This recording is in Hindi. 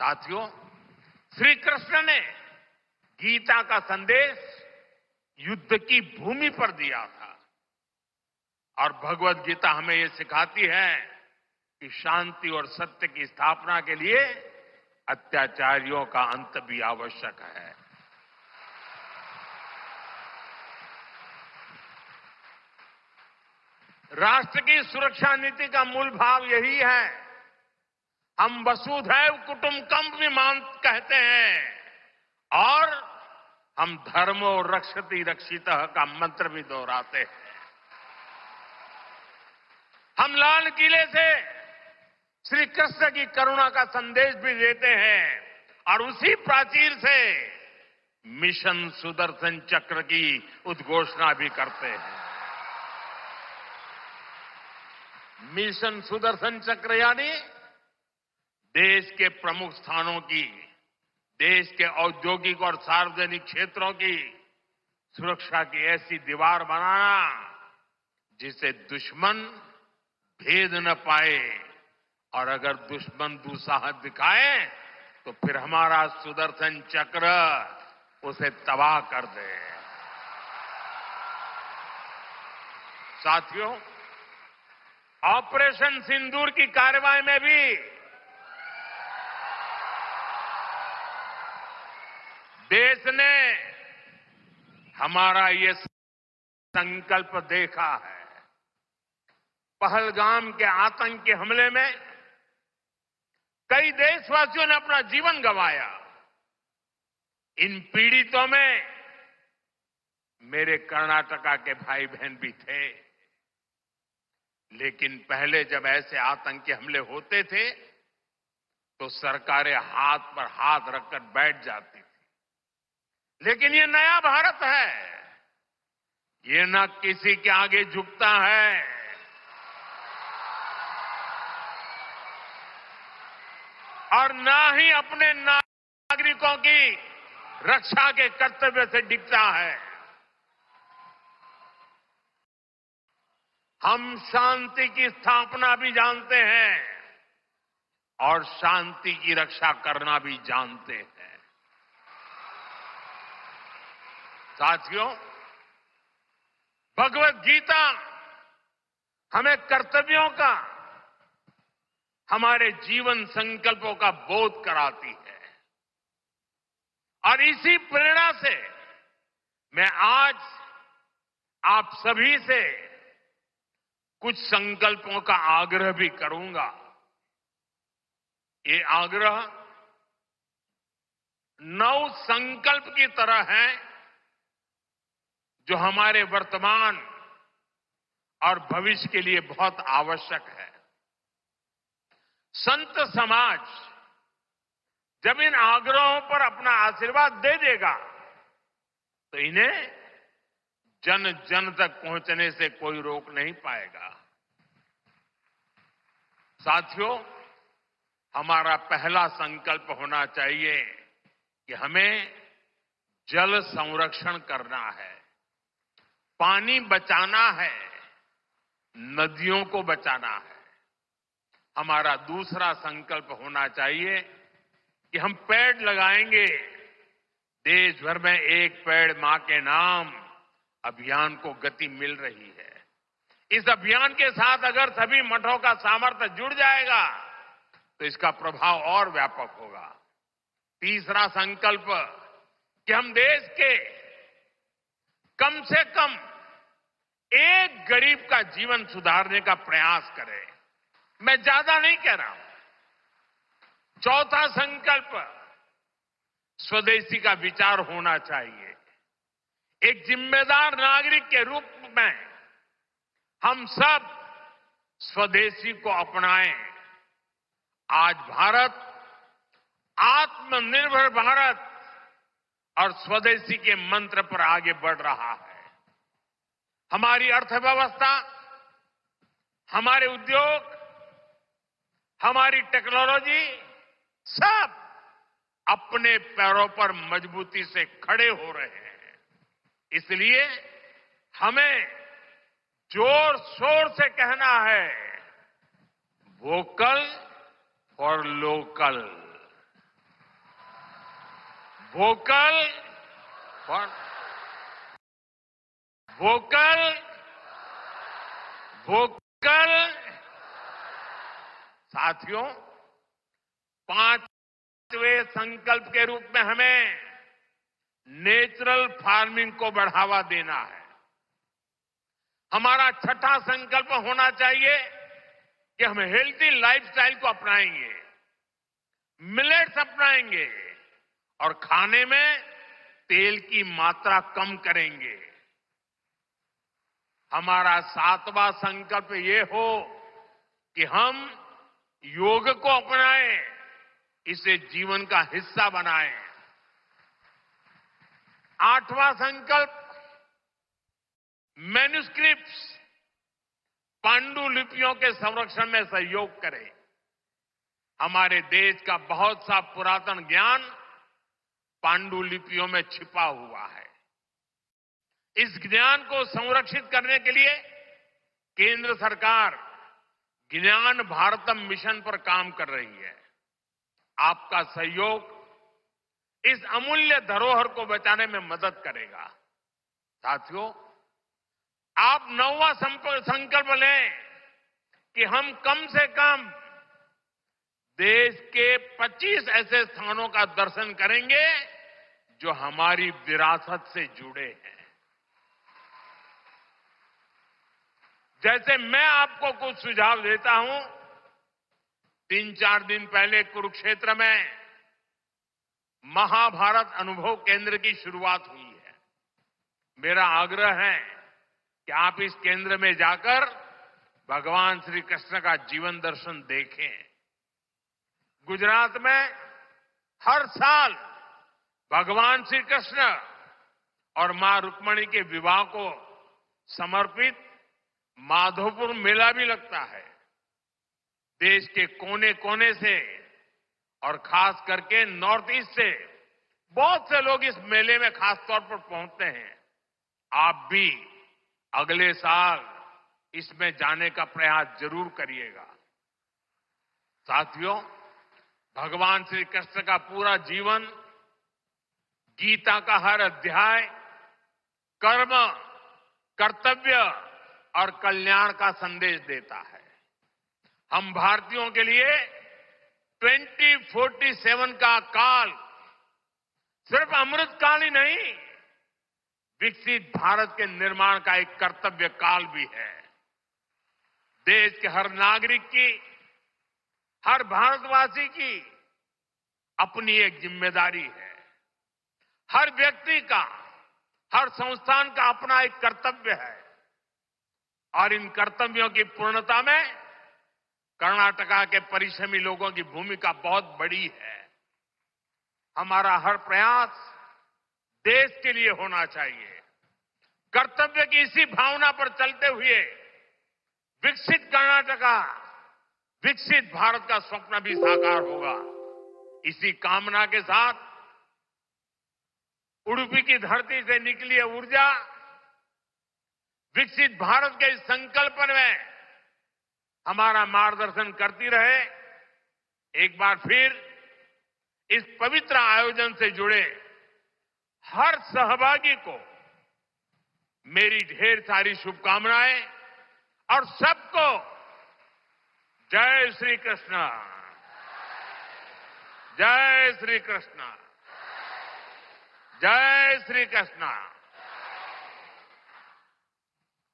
साथियों, श्री कृष्ण ने गीता का संदेश युद्ध की भूमि पर दिया था और भगवत गीता हमें ये सिखाती है कि शांति और सत्य की स्थापना के लिए अत्याचारियों का अंत भी आवश्यक है। राष्ट्र की सुरक्षा नीति का मूल भाव यही है। हम वसुधैव कुटुंबकम भी कहते हैं और हम धर्मो रक्षति रक्षितः का मंत्र भी दोहराते हैं। हम लाल किले से श्री कृष्ण की करुणा का संदेश भी देते हैं और उसी प्राचीर से मिशन सुदर्शन चक्र की उद्घोषणा भी करते हैं। मिशन सुदर्शन चक्र यानी देश के प्रमुख स्थानों की, देश के औद्योगिक और सार्वजनिक क्षेत्रों की सुरक्षा की ऐसी दीवार बनाना जिसे दुश्मन भेद न पाए और अगर दुश्मन दुस्साहस दिखाए तो फिर हमारा सुदर्शन चक्र उसे तबाह कर दे। साथियों, ऑपरेशन सिंदूर की कार्रवाई में भी देश ने हमारा ये संकल्प देखा है। पहलगाम के आतंकी हमले में कई देशवासियों ने अपना जीवन गंवाया। इन पीड़ितों में मेरे कर्नाटका के भाई बहन भी थे। लेकिन पहले जब ऐसे आतंकी हमले होते थे तो सरकारें हाथ पर हाथ रखकर बैठ जाती थी। लेकिन ये नया भारत है, ये न किसी के आगे झुकता है और न ही अपने नागरिकों की रक्षा के कर्तव्य से डिगता है। हम शांति की स्थापना भी जानते हैं और शांति की रक्षा करना भी जानते हैं। साथियों, भगवत गीता हमें कर्तव्यों का, हमारे जीवन संकल्पों का बोध कराती है और इसी प्रेरणा से मैं आज आप सभी से कुछ संकल्पों का आग्रह भी करूंगा। ये आग्रह 9 संकल्प की तरह है जो हमारे वर्तमान और भविष्य के लिए बहुत आवश्यक है। संत समाज जब इन आग्रहों पर अपना आशीर्वाद दे देगा तो इन्हें जन जन तक पहुंचने से कोई रोक नहीं पाएगा। साथियों, हमारा पहला संकल्प होना चाहिए कि हमें जल संरक्षण करना है, पानी बचाना है, नदियों को बचाना है। हमारा दूसरा संकल्प होना चाहिए कि हम पेड़ लगाएंगे। देश भर में एक पेड़ मां के नाम अभियान को गति मिल रही है। इस अभियान के साथ अगर सभी मठों का सामर्थ्य जुड़ जाएगा तो इसका प्रभाव और व्यापक होगा। तीसरा संकल्प कि हम देश के कम से कम एक गरीब का जीवन सुधारने का प्रयास करें। मैं ज्यादा नहीं कह रहा हूं। चौथा संकल्प स्वदेशी का विचार होना चाहिए। एक जिम्मेदार नागरिक के रूप में हम सब स्वदेशी को अपनाएं। आज भारत आत्मनिर्भर भारत और स्वदेशी के मंत्र पर आगे बढ़ रहा है। हमारी अर्थव्यवस्था, हमारे उद्योग, हमारी टेक्नोलॉजी सब अपने पैरों पर मजबूती से खड़े हो रहे हैं। इसलिए हमें जोर शोर से कहना है, vocal for local. Vocal for vocal vocal साथियों, पांचवें संकल्प के रूप में हमें नेचुरल फार्मिंग को बढ़ावा देना है। हमारा छठा संकल्प होना चाहिए कि हम हेल्थी लाइफस्टाइल को अपनाएंगे, मिलेट्स अपनाएंगे और खाने में तेल की मात्रा कम करेंगे। हमारा सातवां संकल्प ये हो कि हम योग को अपनाएं, इसे जीवन का हिस्सा बनाएं। आठवां संकल्प, मैन्युस्क्रिप्ट्स, पांडुलिपियों के संरक्षण में सहयोग करें। हमारे देश का बहुत सा पुरातन ज्ञान पांडुलिपियों में छिपा हुआ है। इस ज्ञान को संरक्षित करने के लिए केंद्र सरकार ज्ञान भारतम मिशन पर काम कर रही है। आपका सहयोग इस अमूल्य धरोहर को बचाने में मदद करेगा। साथियों, आप नौवां संकल्प लें कि हम कम से कम देश के 25 ऐसे स्थानों का दर्शन करेंगे जो हमारी विरासत से जुड़े हैं। जैसे मैं आपको कुछ सुझाव देता हूं, 3-4 दिन पहले कुरुक्षेत्र में महाभारत अनुभव केंद्र की शुरुआत हुई है। मेरा आग्रह है कि आप इस केंद्र में जाकर भगवान श्री कृष्ण का जीवन दर्शन देखें। गुजरात में हर साल भगवान श्री कृष्ण और मां रुक्मणी के विवाह को समर्पित माधोपुर मेला भी लगता है। देश के कोने कोने से और खास करके नॉर्थ ईस्ट से बहुत से लोग इस मेले में खास तौर पर पहुंचते हैं। आप भी अगले साल इसमें जाने का प्रयास जरूर करिएगा। साथियों, भगवान श्री कृष्ण का पूरा जीवन, गीता का हर अध्याय कर्म, कर्तव्य और कल्याण का संदेश देता है। हम भारतीयों के लिए 2047 का काल सिर्फ अमृत काल ही नहीं, विकसित भारत के निर्माण का एक कर्तव्य काल भी है। देश के हर नागरिक की, हर भारतवासी की अपनी एक जिम्मेदारी है। हर व्यक्ति का, हर संस्थान का अपना एक कर्तव्य है और इन कर्तव्यों की पूर्णता में कर्नाटका के परिश्रमी लोगों की भूमिका बहुत बड़ी है। हमारा हर प्रयास देश के लिए होना चाहिए। कर्तव्य की इसी भावना पर चलते हुए विकसित कर्नाटका, विकसित भारत का स्वप्न भी साकार होगा। इसी कामना के साथ उडुपी की धरती से निकली है ऊर्जा विकसित भारत के इस संकल्प में हमारा मार्गदर्शन करती रहे। एक बार फिर इस पवित्र आयोजन से जुड़े हर सहभागी को मेरी ढेर सारी शुभकामनाएं और सबको जय श्री कृष्ण, जय श्री कृष्ण, जय श्री कृष्ण।